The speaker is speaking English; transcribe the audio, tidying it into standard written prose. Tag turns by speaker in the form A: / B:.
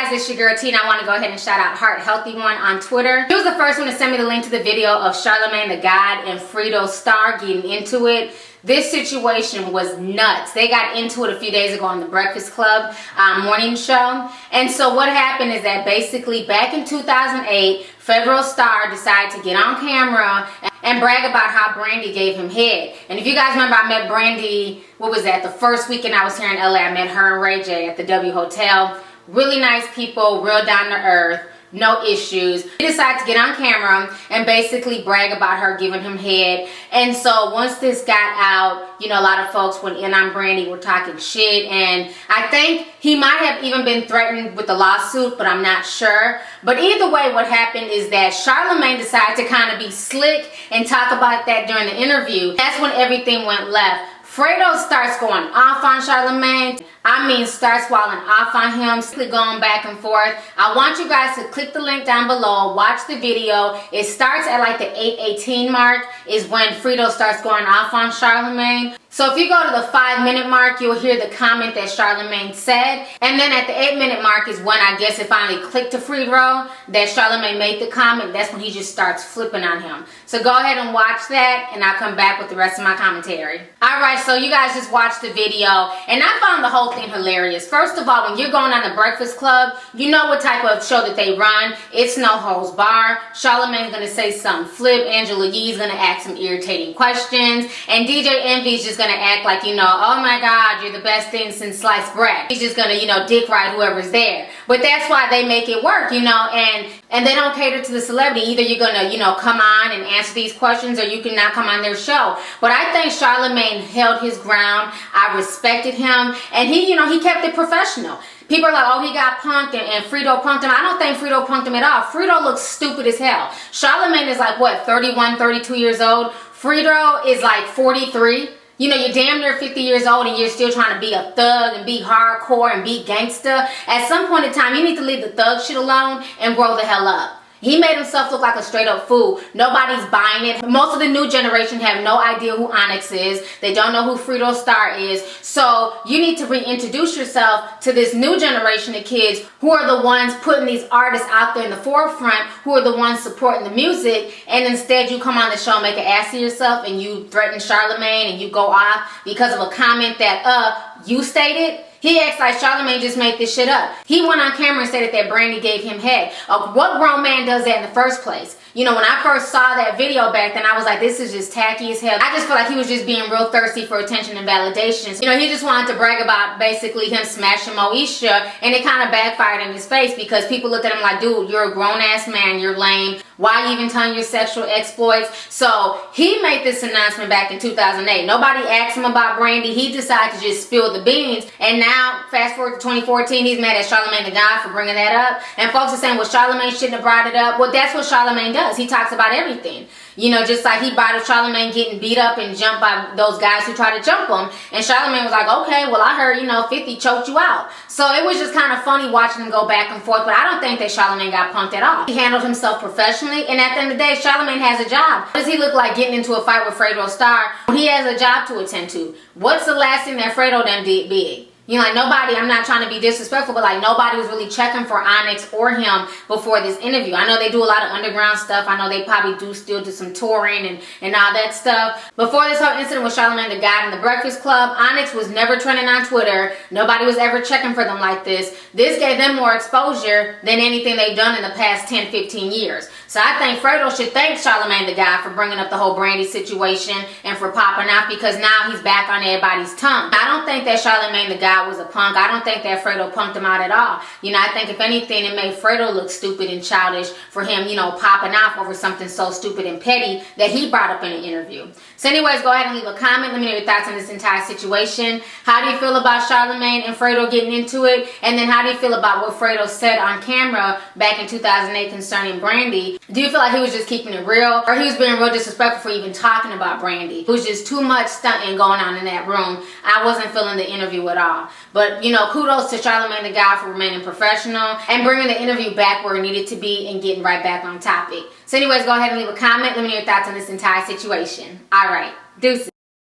A: guys, it's your girl T, and I want to go ahead and shout out Heart Healthy One on Twitter. She was the first one to send me the link to the video of Charlamagne the God and Fredro Starr getting into it. This situation was nuts. They got into it a few days ago on the Breakfast Club morning show. And so what happened is that basically back in 2008, Fredro Starr decided to get on camera and brag about how Brandy gave him head. And if you guys remember, I met Brandy, what was that, the first weekend I was here in LA. I met her and Ray J at the W Hotel. Really nice people, real down to earth. No issues. He decided to get on camera and basically brag about her giving him head. And so once this got out, you know, a lot of folks went in on Brandy, were talking shit, and I think he might have even been threatened with the lawsuit, but I'm not sure. But either way, what happened is that Charlamagne decided to kind of be slick and talk about that during the interview. That's when everything went left. Fredro starts going off on Charlamagne. I mean, starts walling off on him, simply going back and forth. I want you guys to click the link down below, watch the video. It starts at like the 8:18 mark is when Fredro starts going off on Charlamagne. So if you go to the 5-minute mark, you'll hear the comment that Charlamagne said. And then at the 8-minute mark is when I guess it finally clicked to Fredro that Charlamagne made the comment. That's when he just starts flipping on him. So go ahead and watch that, and I'll come back with the rest of my commentary. Alright, so you guys just watched the video, and I found the whole thing hilarious. First of all, when you're going on the Breakfast Club, you know what type of show that they run. It's no holds bar. Charlamagne's gonna say something flip. Angela Yee's gonna ask some irritating questions, and DJ Envy's just gonna act like, you know, oh my God, you're the best thing since sliced bread. He's just gonna, you know, dick ride whoever's there. But that's why they make it work, you know, and they don't cater to the celebrity. Either you're gonna, you know, come on and answer these questions, or you can not come on their show. But I think Charlamagne held his ground. I respected him, and he, you know, he kept it professional. People are like, oh, he got punked and Fredro punked him. I don't think Fredro punked him at all. Fredro looks stupid as hell. Charlamagne is like, what, 31, 32 years old? Fredro is like 43. You know, you're damn near 50 years old and you're still trying to be a thug and be hardcore and be gangster. At some point in time, you need to leave the thug shit alone and grow the hell up. He made himself look like a straight up fool. Nobody's buying it. Most of the new generation have no idea who Onyx is. They don't know who Fredro Starr is. So you need to reintroduce yourself to this new generation of kids who are the ones putting these artists out there in the forefront, who are the ones supporting the music, and instead you come on the show and make an ass of yourself and you threaten Charlamagne and you go off because of a comment that you stated. He acts like Charlamagne just made this shit up. He went on camera and said that Brandy gave him head. What grown man does that in the first place? You know, when I first saw that video back then, I was like, this is just tacky as hell. I just feel like he was just being real thirsty for attention and validation. You know, he just wanted to brag about basically him smashing Moesha, and it kind of backfired in his face because people looked at him like, dude, you're a grown-ass man, you're lame. Why are you even telling your sexual exploits? So he made this announcement back in 2008. Nobody asked him about Brandy. He decided to just spill the beans. And now, fast forward to 2014, he's mad at Charlamagne the God for bringing that up. And folks are saying, well, Charlamagne shouldn't have brought it up. Well, that's what Charlamagne does. He talks about everything. You know, just like he brought up Charlamagne getting beat up and jumped by those guys who tried to jump him. And Charlamagne was like, okay, well, I heard, you know, 50 choked you out. So it was just kind of funny watching them go back and forth. But I don't think that Charlamagne got punked at all. He handled himself professionally. And at the end of the day, Charlamagne has a job. What does he look like getting into a fight with Fredro Starr when he has a job to attend to? What's the last thing that Fredro done did big? You know, like nobody, I'm not trying to be disrespectful, but like nobody was really checking for Onyx or him before this interview. I know they do a lot of underground stuff. I know they probably still do some touring and all that stuff. Before this whole incident with Charlamagne the God in the Breakfast Club, Onyx was never trending on Twitter. Nobody was ever checking for them like this. This gave them more exposure than anything they've done in the past 10, 15 years. So I think Fredro should thank Charlamagne the God for bringing up the whole Brandy situation and for popping out, because now he's back on everybody's tongue. I don't think that Charlamagne the God was a punk. I don't think that Fredro punked him out at all. You know, I think if anything, it made Fredro look stupid and childish for him, you know, popping off over something so stupid and petty that he brought up in an interview. So anyways, go ahead and leave a comment. Let me know your thoughts on this entire situation. How do you feel about Charlamagne and Fredro getting into it? And then how do you feel about what Fredro said on camera back in 2008 concerning Brandy? Do you feel like he was just keeping it real, or he was being real disrespectful for even talking about Brandy? It was just too much stunting going on in that room. I wasn't feeling the interview at all. But, you know, kudos to Charlamagne the God for remaining professional and bringing the interview back where it needed to be and getting right back on topic. So anyways, go ahead and leave a comment. Let me know your thoughts on this entire situation. All right. Deuces.